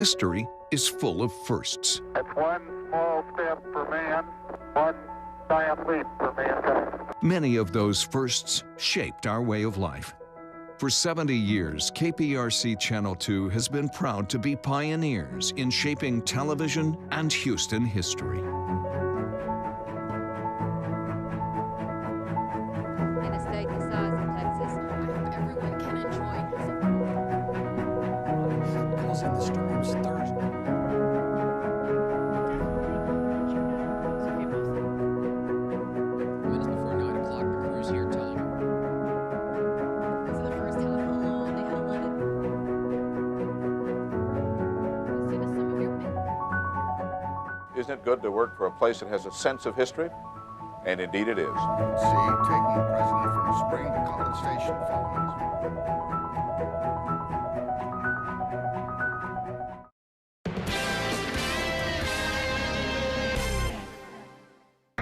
History is full of firsts. It's one small step for man, one giant leap for mankind. Many of those firsts shaped our way of life. For 70 years, KPRC Channel 2 has been proud to be pioneers in shaping television and Houston history. In a state the size of Texas, I hope everyone can enjoy. Causing the storms Thursday. Minutes before 9 o'clock, the crew's here telling her. This is the first time in a long they had 11. Send us some of your picks. Isn't it good to work for a place that has a sense of history? And indeed it is. See, taking the president from Spring to College Station, fellas.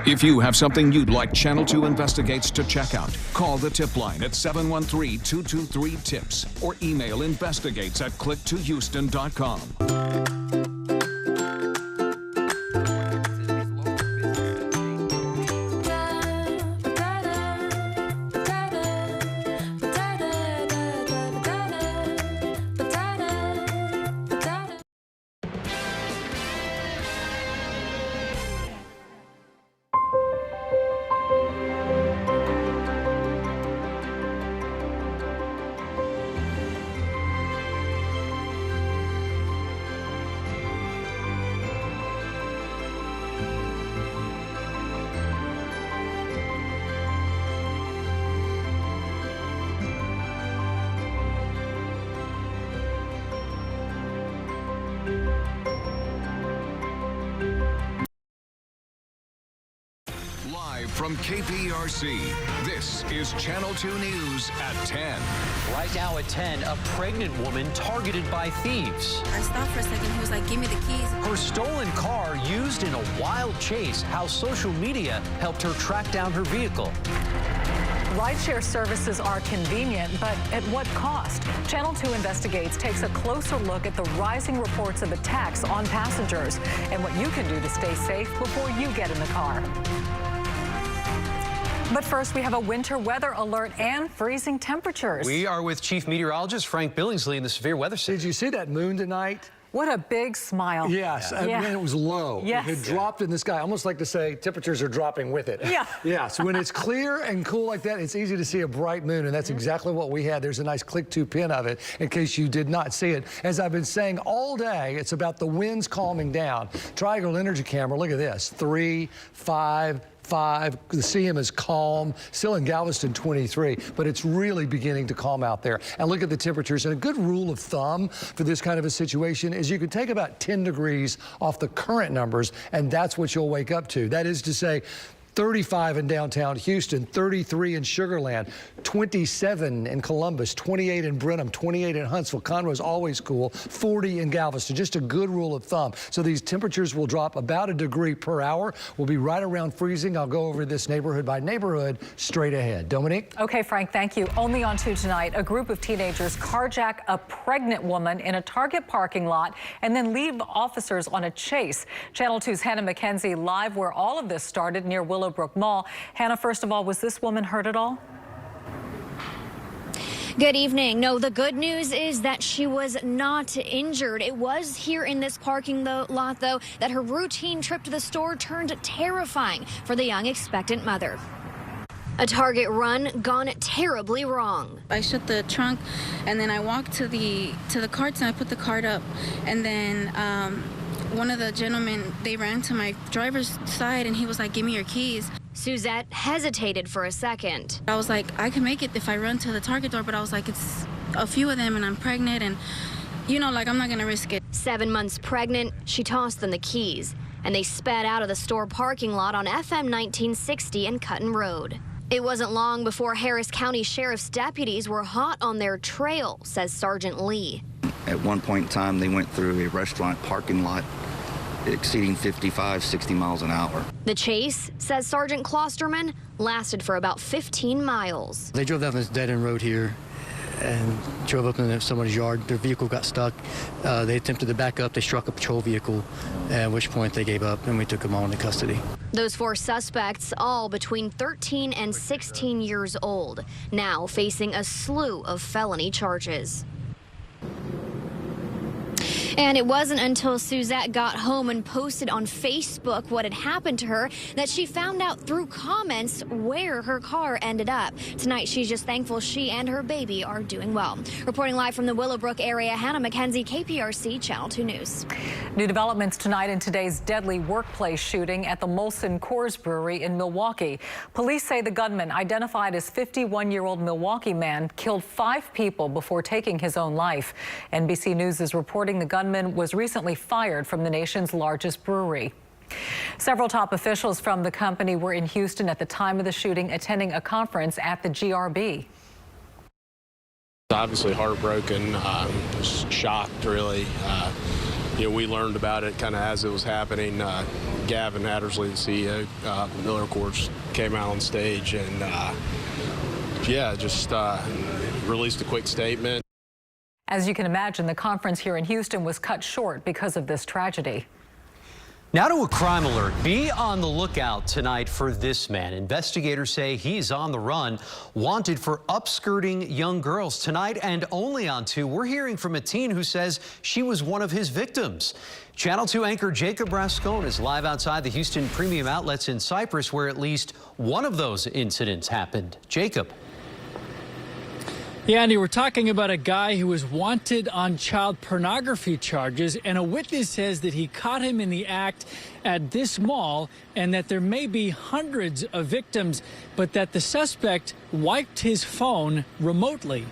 If you have something you'd like Channel 2 Investigates to check out, call the tip line at 713-223-TIPS or email investigates@click2houston.com. Live from KPRC, this is Channel 2 News at 10. Right now at 10, a pregnant woman targeted by thieves. I stopped for a second. He was like, give me the keys. Her stolen car used in a wild chase. How social media helped her track down her vehicle. Rideshare services are convenient, but at what cost? Channel 2 Investigates takes a closer look at the rising reports of attacks on passengers and what you can do to stay safe before you get in the car. But first, we have a winter weather alert and freezing temperatures. We are with Chief Meteorologist Frank Billingsley in the Severe Weather Center. Did you see that moon tonight? What a big smile. Yes, Yeah. and it was low. Yes. It had dropped in the sky. I almost like to say temperatures are dropping with it. Yeah. Yeah, so when it's clear and cool like that, it's easy to see a bright moon, and that's exactly what we had. There's a nice click-to pin of it in case you did not see it. As I've been saying all day, it's about the winds calming down. Triangle Energy Camera, look at this, 3, 5, 5. The CM is calm, still in Galveston 23, but it's really beginning to calm out there. And look at the temperatures. And a good rule of thumb for this kind of a situation is you can take about 10 degrees off the current numbers, and that's what you'll wake up to. That is to say, 35 in downtown Houston, 33 in Sugar Land, 27 in Columbus, 28 in Brenham, 28 in Huntsville. Conroe's always cool, 40 in Galveston. Just a good rule of thumb. So these temperatures will drop about a degree per hour. We'll be right around freezing. I'll go over this neighborhood by neighborhood straight ahead. Dominique? Okay, Frank, thank you. Only on 2 tonight, a group of teenagers carjack a pregnant woman in a Target parking lot and then leave officers on a chase. Channel 2's Hannah McKenzie live where all of this started near Willowbrook Mall. Hannah, first of all, was this woman hurt at all? Good evening. No, the good news is that she was not injured. It was here in this parking lot, though, that her routine trip to the store turned terrifying for the young expectant mother. A Target run gone terribly wrong. I shut the trunk, and then I walked to the carts, and I put the cart up, and then one of the gentlemen, they ran to my driver's side, and he was like, give me your keys. Suzette hesitated for a second. I was like, I can make it if I run to the Target door, but I was like, it's a few of them, and I'm pregnant, and, you know, like, I'm not going to risk it. 7 months pregnant, she tossed them the keys, and they sped out of the store parking lot on FM 1960 and Cutton Road. It wasn't long before Harris County Sheriff's deputies were hot on their trail, says Sergeant Lee. At one point in time, they went through a restaurant parking lot exceeding 55, 60 miles an hour. The chase, says Sergeant Klosterman, lasted for about 15 miles. They drove down this dead-end road here, and drove up into someone's yard. Their vehicle got stuck. They attempted to back up. They struck a patrol vehicle, at which point they gave up, and we took them all into custody. Those 4 suspects, all between 13 and 16 years old, now facing a slew of felony charges. And it wasn't until Suzette got home and posted on Facebook what had happened to her that she found out through comments where her car ended up. Tonight, she's just thankful she and her baby are doing well. Reporting live from the Willowbrook area, Hannah McKenzie, KPRC Channel 2 News. New developments tonight in today's deadly workplace shooting at the Molson Coors Brewery in Milwaukee. Police say the gunman, identified as 51-year-old Milwaukee man, killed 5 people before taking his own life. NBC News is reporting the gunman was recently fired from the nation's largest brewery. Several top officials from the company were in Houston at the time of the shooting, attending a conference at the GRB. Obviously heartbroken, just shocked, really. We learned about it kind of as it was happening. Gavin Hattersley, the CEO, Miller Courts, came out on stage and, just released a quick statement. As you can imagine, the conference here in Houston was cut short because of this tragedy. Now to a crime alert. Be on the lookout tonight for this man. Investigators say he's on the run, wanted for upskirting young girls. Tonight and only on 2, we're hearing from a teen who says she was one of his victims. Channel 2 anchor Jacob Rascone is live outside the Houston Premium Outlets in Cypress, where at least one of those incidents happened. Jacob. Yeah, Andy, we're talking about a guy who was wanted on child pornography charges, and a witness says that he caught him in the act at this mall and that there may be hundreds of victims, but that the suspect wiped his phone remotely.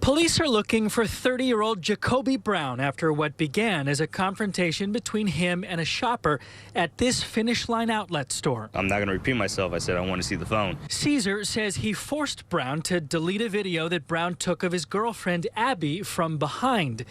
Police are looking for 30-year-old Jacoby Brown after what began as a confrontation between him and a shopper at this Finish Line outlet store. I'm not going to repeat myself. I said I want to see the phone. Caesar says he forced Brown to delete a video that Brown took of his girlfriend Abby from behind.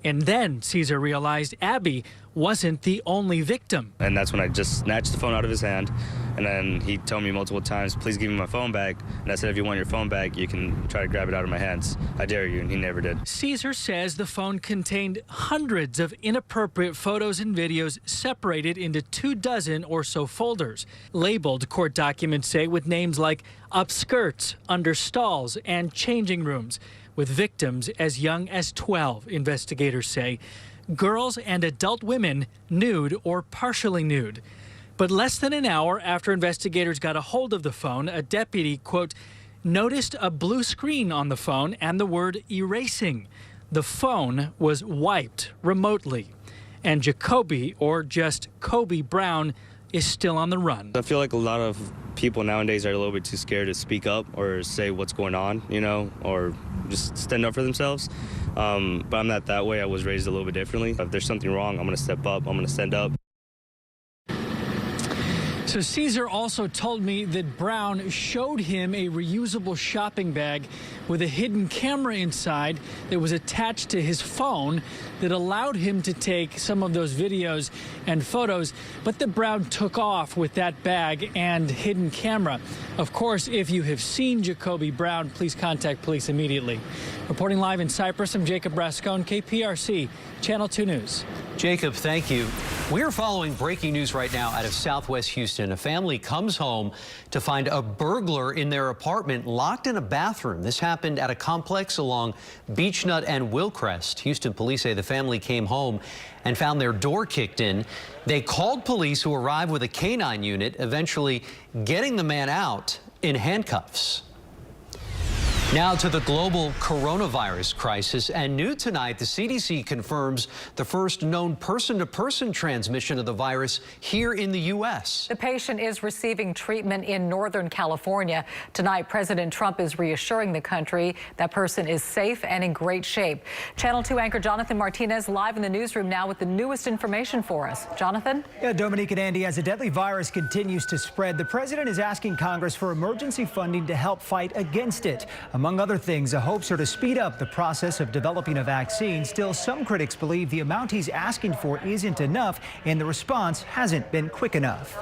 And then Caesar realized Abby wasn't the only victim. And that's when I just snatched the phone out of his hand. And then he told me multiple times, please give me my phone back. And I said, if you want your phone back, you can try to grab it out of my hands. I dare you. And he never did. Caesar says the phone contained hundreds of inappropriate photos and videos separated into 24 or so folders. Labeled, court documents say, with names like upskirts, under stalls, and changing rooms, with victims as young as 12, investigators say. Girls and adult women nude or partially nude. But less than an hour after investigators got a hold of the phone, a deputy, quote, noticed a blue screen on the phone and the word erasing. The phone was wiped remotely. And Jacoby, or just Kobe Brown, is still on the run. I feel like a lot of people nowadays are a little bit too scared to speak up or say what's going on, or just stand up for themselves. But I'm not that way. I was raised a little bit differently. If there's something wrong, I'm going to step up. I'm going to stand up. So Caesar also told me that Brown showed him a reusable shopping bag with a hidden camera inside that was attached to his phone that allowed him to take some of those videos and photos, but that Brown took off with that bag and hidden camera. Of course, if you have seen Jacoby Brown, please contact police immediately. Reporting live in Cypress, I'm Jacob Rascone, KPRC, Channel 2 News. Jacob, thank you. We're following breaking news right now out of Southwest Houston. A family comes home to find a burglar in their apartment locked in a bathroom. This happened at a complex along Beechnut and Wilcrest. Houston police say the family came home and found their door kicked in. They called police, who arrived with a canine unit, eventually getting the man out in handcuffs. Now to the global coronavirus crisis, and new tonight, the CDC confirms the first known person-to-person transmission of the virus here in the U.S. The patient is receiving treatment in Northern California. Tonight, President Trump is reassuring the country that person is safe and in great shape. Channel 2 anchor Jonathan Martinez live in the newsroom now with the newest information for us. Jonathan? Yeah, Dominique and Andy, as the deadly virus continues to spread, the president is asking Congress for emergency funding to help fight against it. Among other things, the hopes are to speed up the process of developing a vaccine. Still, some critics believe the amount he's asking for isn't enough, and the response hasn't been quick enough.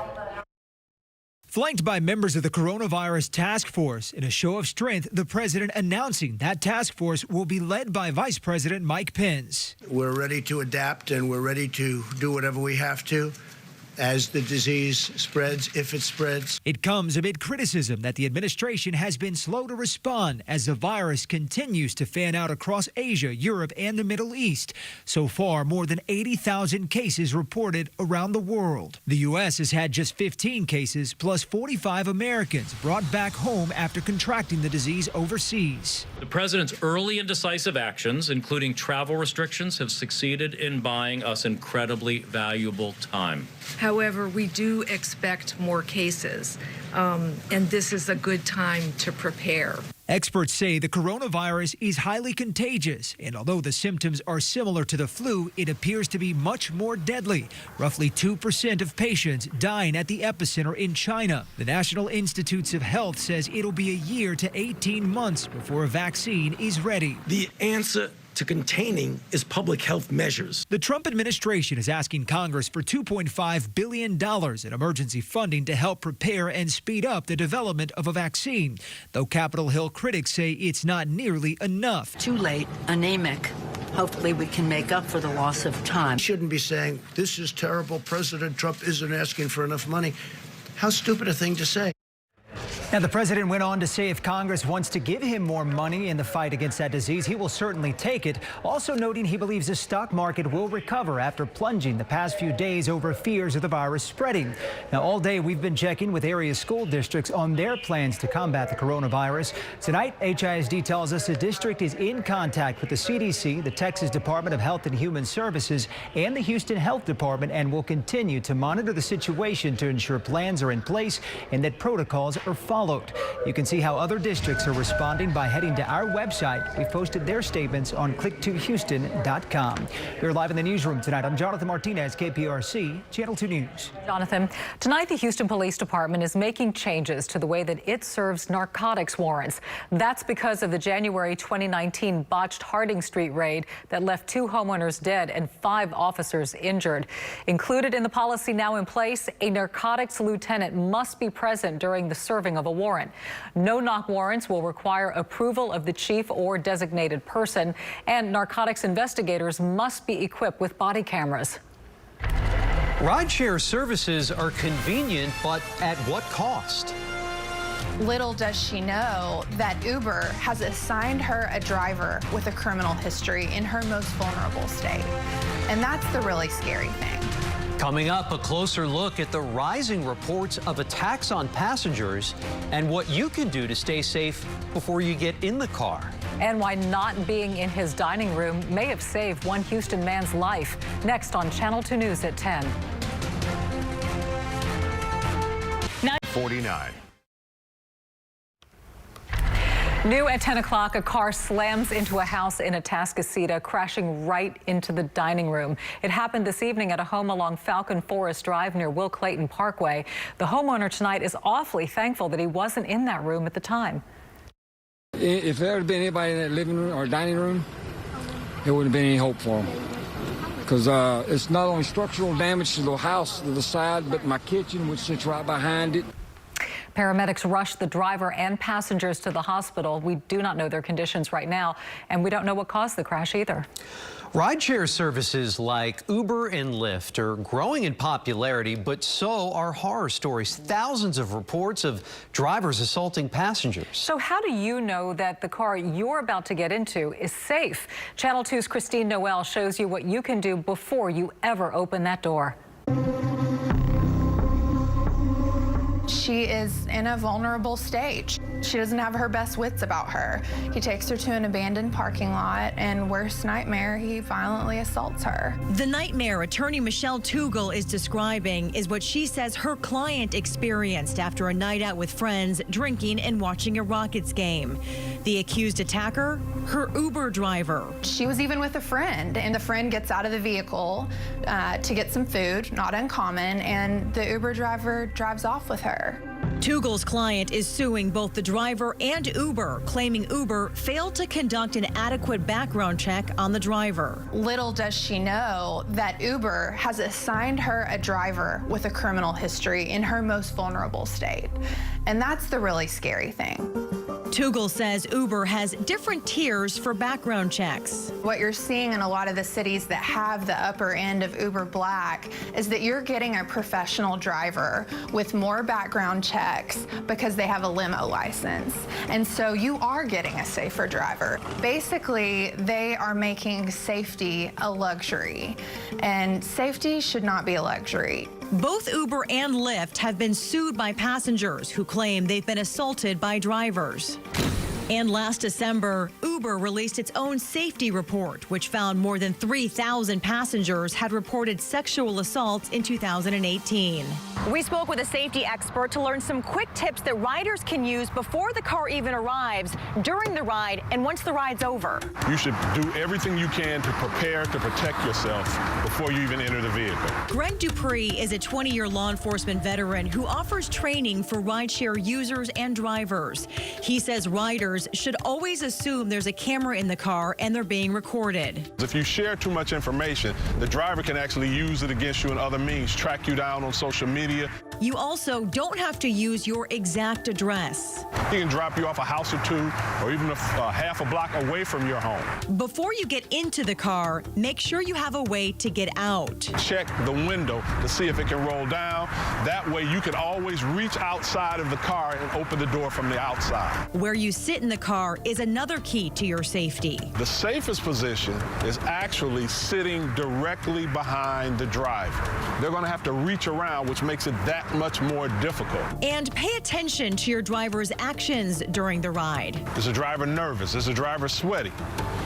Flanked by members of the coronavirus task force, in a show of strength, the president announcing that task force will be led by Vice President Mike Pence. We're ready to adapt and we're ready to do whatever we have to as the disease spreads, if it spreads. It comes amid criticism that the administration has been slow to respond as the virus continues to fan out across Asia, Europe, and the Middle East. So far, more than 80,000 cases reported around the world. The U.S. has had just 15 cases, plus 45 Americans brought back home after contracting the disease overseas. The president's early and decisive actions, including travel restrictions, have succeeded in buying us incredibly valuable time. However, we do expect more cases, and this is a good time to prepare. Experts say the coronavirus is highly contagious, and although the symptoms are similar to the flu, it appears to be much more deadly. Roughly 2% of patients dying at the epicenter in China. The National Institutes of Health says it'll be a year to 18 months before a vaccine is ready. The answer to containing is public health measures. The Trump administration is asking Congress for $2.5 billion in emergency funding to help prepare and speed up the development of a vaccine, though Capitol Hill critics say it's not nearly enough. Too late, anemic. Hopefully we can make up for the loss of time. Shouldn't be saying, this is terrible, President Trump isn't asking for enough money. How stupid a thing to say. Now, the president went on to say if Congress wants to give him more money in the fight against that disease, he will certainly take it. Also noting he believes the stock market will recover after plunging the past few days over fears of the virus spreading. Now, all day we've been checking with area school districts on their plans to combat the coronavirus. Tonight, HISD tells us the district is in contact with the CDC, the Texas Department of Health and Human Services, and the Houston Health Department, and will continue to monitor the situation to ensure plans are in place and that protocols are followed. You can see how other districts are responding by heading to our website. We've posted their statements on click2houston.com. We're live in the newsroom tonight. I'm Jonathan Martinez, KPRC, Channel 2 News. Jonathan, tonight the Houston Police Department is making changes to the way that it serves narcotics warrants. That's because of the January 2019 botched Harding Street raid that left 2 homeowners dead and 5 officers injured. Included in the policy now in place, a narcotics lieutenant must be present during the serving of a warrant. No-knock warrants will require approval of the chief or designated person, and narcotics investigators must be equipped with body cameras. Rideshare services are convenient, but at what cost? Little does she know that Uber has assigned her a driver with a criminal history in her most vulnerable state. And that's the really scary thing. Coming up, a closer look at the rising reports of attacks on passengers and what you can do to stay safe before you get in the car. And why not being in his dining room may have saved one Houston man's life. Next on Channel 2 News at 10. 49. New at 10 o'clock, a car slams into a house in Atascocita, crashing right into the dining room. It happened this evening at a home along Falcon Forest Drive near Will Clayton Parkway. The homeowner tonight is awfully thankful that he wasn't in that room at the time. If there had been anybody in that living room or dining room, there wouldn't have been any hope for them. Because it's not only structural damage to the house to the side, but my kitchen, which sits right behind it. Paramedics rushed the driver and passengers to the hospital. We do not know their conditions right now, and we don't know what caused the crash either. Rideshare services like Uber and Lyft are growing in popularity, but so are horror stories. Thousands of reports of drivers assaulting passengers. So how do you know that the car you're about to get into is safe? Channel 2's Christine Noel shows you what you can do before you ever open that door. She is in a vulnerable stage. She doesn't have her best wits about her. He takes her to an abandoned parking lot, and worst nightmare, he violently assaults her. The nightmare attorney Michelle Tugel is describing is what she says her client experienced after a night out with friends, drinking and watching a Rockets game. The accused attacker, her Uber driver. She was even with a friend, and the friend gets out of the vehicle to get some food, not uncommon, and the Uber driver drives off with her. Tugel's client is suing both the driver and Uber, claiming Uber failed to conduct an adequate background check on the driver. Little does she know that Uber has assigned her a driver with a criminal history in her most vulnerable state. And that's the really scary thing. Tugel says Uber has different tiers for background checks. What you're seeing in a lot of the cities that have the upper end of Uber Black is that you're getting a professional driver with more background checks because they have a limo license. And so you are getting a safer driver. Basically, they are making safety a luxury, and safety should not be a luxury. Both Uber and Lyft have been sued by passengers who claim they've been assaulted by drivers. And last December, Uber released its own safety report, which found more than 3,000 passengers had reported sexual assaults in 2018. We spoke with a safety expert to learn some quick tips that riders can use before the car even arrives, during the ride, and once the ride's over. You should do everything you can to prepare to protect yourself before you even enter the vehicle. Greg Dupree is a 20-year law enforcement veteran who offers training for rideshare users and drivers. He says riders should always assume there's a camera in the car and they're being recorded. If you share too much information, the driver can actually use it against you in other means, track you down on social media. You also don't have to use your exact address. He can drop you off a house or two, or even half a block away from your home. Before you get into the car, make sure you have a way to get out. Check the window to see if it can roll down. That way you can always reach outside of the car and open the door from the outside. Where you sit in the car is another key to your safety. The safest position is actually sitting directly behind the driver. They're going to have to reach around, which makes it that much more difficult. And pay attention to your driver's actions during the ride. Is the driver nervous? Is the driver sweaty?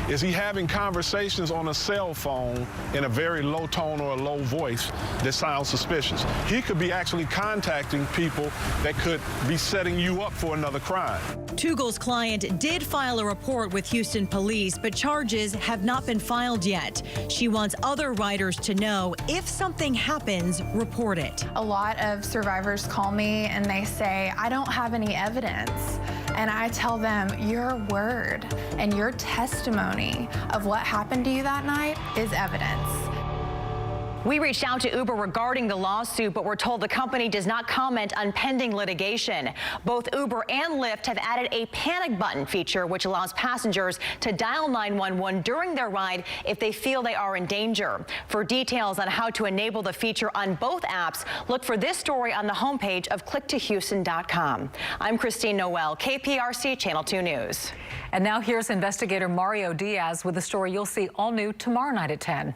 Is he having conversations on a cell phone in a very low tone or a low voice that sounds suspicious? He could be actually contacting people that could be setting you up for another crime. Tugel's client did file a report with Houston police, but charges have not been filed yet. She wants other riders to know if something happens, report it. A lot of survivors call me and they say, I don't have any evidence. And I tell them, your word and your testimony of what happened to you that night is evidence. We reached out to Uber regarding the lawsuit, but we're told the company does not comment on pending litigation. Both Uber and Lyft have added a panic button feature, which allows passengers to dial 911 during their ride if they feel they are in danger. For details on how to enable the feature on both apps, look for this story on the homepage of clicktohouston.com. I'm Christine Noel, KPRC Channel 2 News. And now here's investigator Mario Diaz with a story you'll see all new tomorrow night at 10.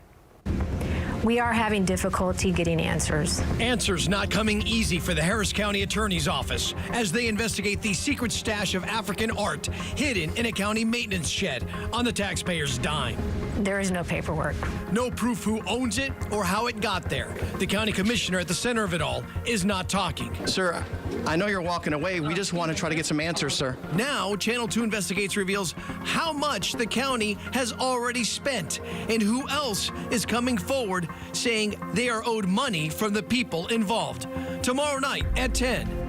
We are having difficulty getting answers. Answers not coming easy for the Harris County Attorney's Office as they investigate the secret stash of African art hidden in a county maintenance shed on the taxpayer's dime. There is no paperwork. No proof who owns it or how it got there. The county commissioner at the center of it all is not talking. Sir, I know you're walking away. We just want to try to get some answers, sir. Now, Channel 2 Investigates reveals how much the county has already spent and who else is coming forward saying they are owed money from the people involved. Tomorrow night at 10.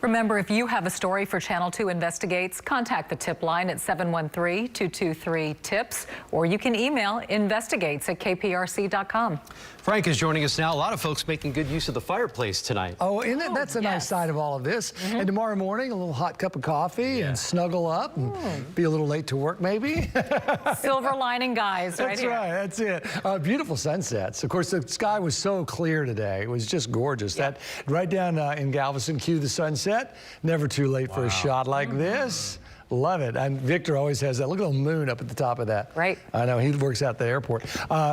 Remember, if you have a story for Channel 2 Investigates, contact the tip line at 713-223-TIPS, or you can email investigates@kprc.com. Frank is joining us now. A lot of folks making good use of the fireplace tonight. Oh, isn't it? That's a nice side of all of this. And tomorrow morning, a little hot cup of coffee and snuggle up and be a little late to work, maybe. Silver lining guys, right here. That's right. That's it. Beautiful sunsets. Of course, the sky was so clear today. It was just gorgeous. That right down in Galveston, cue the sunset. Never too late for a shot like this. Love it. And Victor always has that. Look at the moon up at the top of that. Right. I know. He works out at the airport.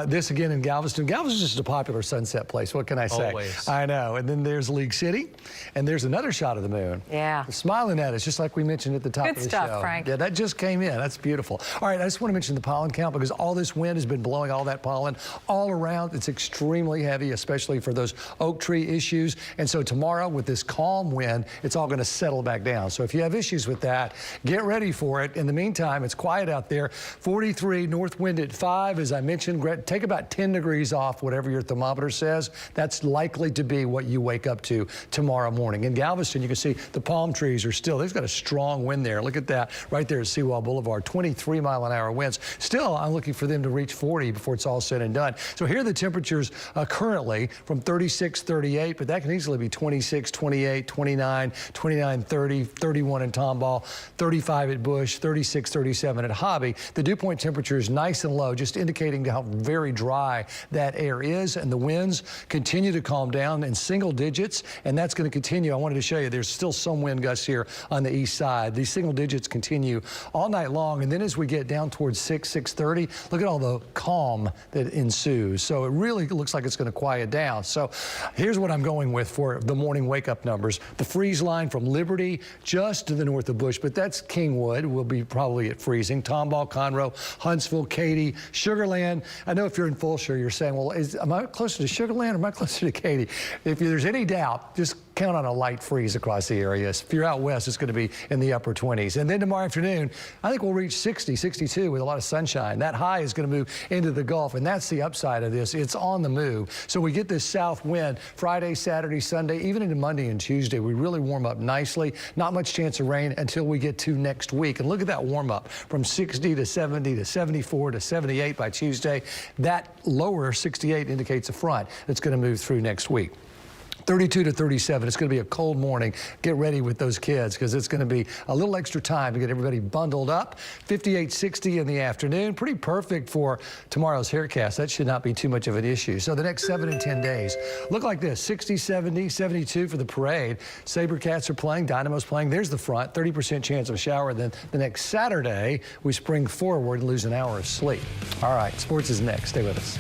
This again in Galveston. Galveston's just a popular sunset place. What can I say? Always. I know. And then there's League City. And there's another shot of the moon. Yeah. They're smiling at us, just like we mentioned at the top of the show. Good stuff, Frank. Yeah, that just came in. That's beautiful. All right, I just want to mention the pollen count because all this wind has been blowing all that pollen all around. It's extremely heavy, especially for those oak tree issues. And so tomorrow with this calm wind, it's all going to settle back down. So if you have issues with that, get get ready for it. In the meantime, it's quiet out there. 43, north wind at 5. As I mentioned, take about 10 degrees off whatever your thermometer says. That's likely to be what you wake up to tomorrow morning. In Galveston, you can see the palm trees are still, they've got a strong wind there. Look at that right there at Seawall Boulevard, 23-mile-an-hour winds. Still, I'm looking for them to reach 40 before it's all said and done. So here are the temperatures currently from 36, 38, but that can easily be 26, 28, 29, 29, 30, 31 in Tomball, 35 at Bush, 36, 37 at Hobby. The dew point temperature is nice and low, just indicating how very dry that air is, and the winds continue to calm down in single digits, and that's going to continue. I wanted to show you there's still some wind gusts here on the east side. These single digits continue all night long, and then as we get down towards 6:30, look at all the calm that ensues. So it really looks like it's going to quiet down. So here's what I'm going with for the morning wake-up numbers. The freeze line from Liberty just to the north of Bush, but that's Kingwood. We'll be probably at freezing. Tomball, Conroe, Huntsville, Katy, Sugar Land. I know if you're in Fulshire, you're saying, well, am I closer to Sugar Land or am I closer to Katy? If there's any doubt, just count on a light freeze across the areas. If you're out west, it's going to be in the upper 20s. And then tomorrow afternoon, I think we'll reach 60, 62 with a lot of sunshine. That high is going to move into the Gulf, and that's the upside of this. It's on the move. So we get this south wind Friday, Saturday, Sunday, even into Monday and Tuesday. We really warm up nicely. Not much chance of rain until we get to next week. And look at that warm up from 60 to 70 to 74 to 78 by Tuesday. That lower 68 indicates a front that's going to move through next week. 32 to 37. It's going to be a cold morning. Get ready with those kids because it's going to be a little extra time to get everybody bundled up. 58, 60 in the afternoon. Pretty perfect for tomorrow's haircast. That should not be too much of an issue. So the next 7 and 10 days look like this. 60, 70, 72 for the parade. Sabercats are playing. Dynamo's playing. There's the front. 30% chance of a shower. Then the next Saturday, we spring forward and lose an hour of sleep. All right. Sports is next. Stay with us.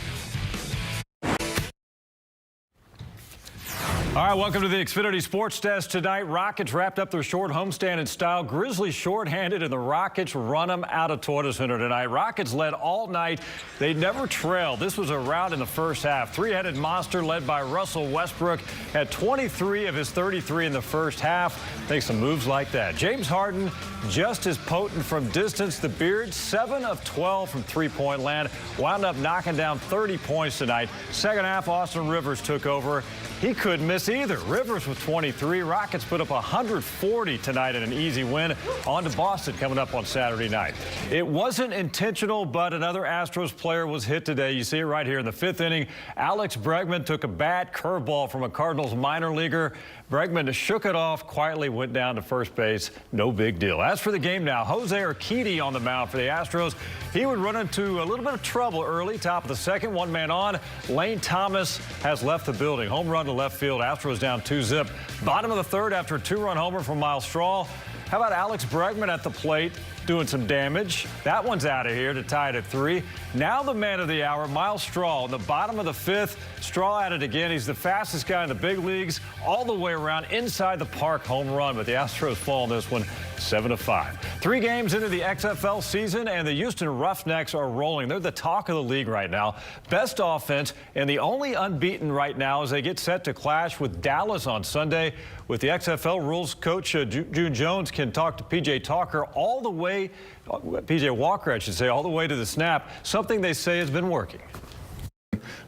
All right, welcome to the Xfinity Sports Desk tonight. Rockets wrapped up their short homestand in style. Grizzlies shorthanded, and the Rockets run them out of Toyota Center tonight. Rockets led all night. They never trailed. This was a rout in the first half. Three-headed monster led by Russell Westbrook had 23 of his 33 in the first half. Thanks to moves like that. James Harden just as potent from distance. The Beard 7 of 12 from three-point land. Wound up knocking down 30 points tonight. Second half, Austin Rivers took over. He couldn't miss either. Rivers with 23. Rockets put up 140 tonight in an easy win. On to Boston coming up on Saturday night. It wasn't intentional, but another Astros player was hit today. You see it right here in the 5th inning. Alex Bregman took a bad curveball from a Cardinals minor leaguer. Bregman shook it off, quietly went down to first base. No big deal. As for the game now, Jose Urquidy on the mound for the Astros. He would run into a little bit of trouble early. Top of the second, one man on. Lane Thomas has left the building. Home run to left field. Astros down 2-zip. Bottom of the third after a 2-run homer from Miles Straw. How about Alex Bregman at the plate doing some damage? That one's out of here to tie it at 3. Now the man of the hour, Miles Straw. In the bottom of the 5th, Straw at it again. He's the fastest guy in the big leagues, all the way around inside the park, home run. But the Astros fall in this one 7-5. 3 games into the XFL season, and the Houston Roughnecks are rolling. They're the talk of the league right now. Best offense, and the only unbeaten right now as they get set to clash with Dallas on Sunday. With the XFL rules, Coach June Jones can talk to P.J. Walker all the way to the snap, something they say has been working.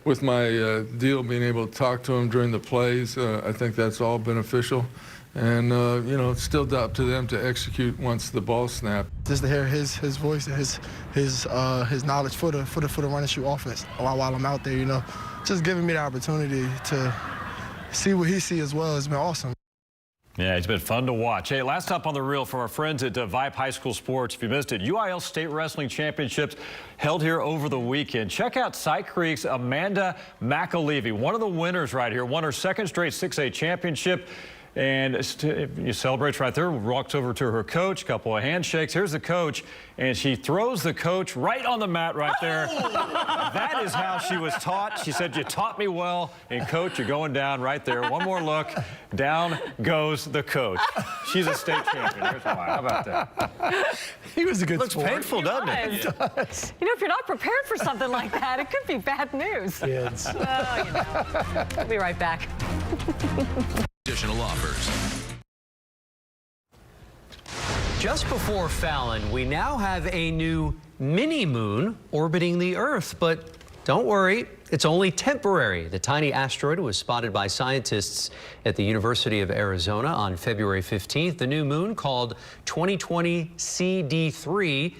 With my deal being able to talk to him during the plays, I think that's all beneficial. And, you know, it's still up to them to execute once the ball snapped. Just to hear his voice and his knowledge for the run and shoot offense while I'm out there, you know, just giving me the opportunity to see what he sees as well has been awesome. Yeah, it's been fun to watch. Hey, last up on the reel from our friends at Vibe High School Sports. If you missed it, UIL State Wrestling Championships held here over the weekend. Check out Side Creek's Amanda McAlevey, one of the winners right here, won her second straight 6A championship. And you celebrate right there, walks over to her coach, couple of handshakes. Here's the coach, and she throws the coach right on the mat right there. That is how she was taught. She said, "You taught me well." And coach, you're going down right there. One more look. Down goes the coach. She's a state champion. There's why. How about that? He was a good Looks sport. painful, doesn't it? It does. You know, if you're not prepared for something like that, it could be bad news. Kids. Well, you know. We'll be right back. Additional offers. just before Fallon, we now have a new mini-moon orbiting the Earth, but don't worry, it's only temporary. The tiny asteroid was spotted by scientists at the University of Arizona on February 15th. The new moon, called 2020 CD3,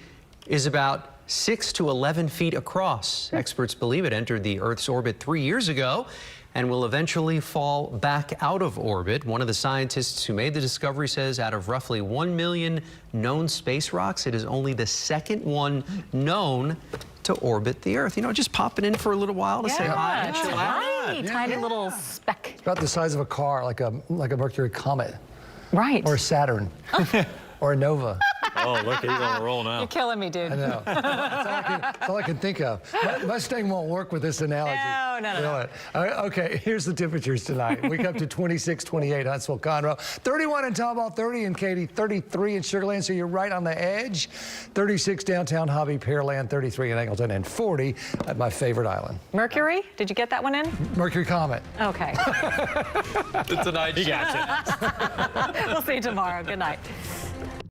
is about 6 to 11 feet across. Experts believe it entered the Earth's orbit 3 years ago and will eventually fall back out of orbit. One of the scientists who made the discovery says out of roughly 1 million known space rocks, it is only the second one known to orbit the Earth. You know, just popping in for a little while to say hi. Tiny little speck. It's about the size of a car, like a Mercury comet. Right. Or a Saturn. Or a Nova. Oh, look, he's on a roll now. You're killing me, dude. I know. That's all I can think of. Mustang won't work with this analogy. No. Okay, here's the temperatures tonight. Wake up to 26, 28, Huntsville, Conroe. 31 in Tomball, 30 in Katy, 33 in Sugar Land, so you're right on the edge. 36 downtown Hobby, Pearland, 33 in Angleton, and 40 at my favorite island. Mercury? Did you get that one in? Mercury Comet. Okay. Tonight, you got you. We'll see you tomorrow. Good night.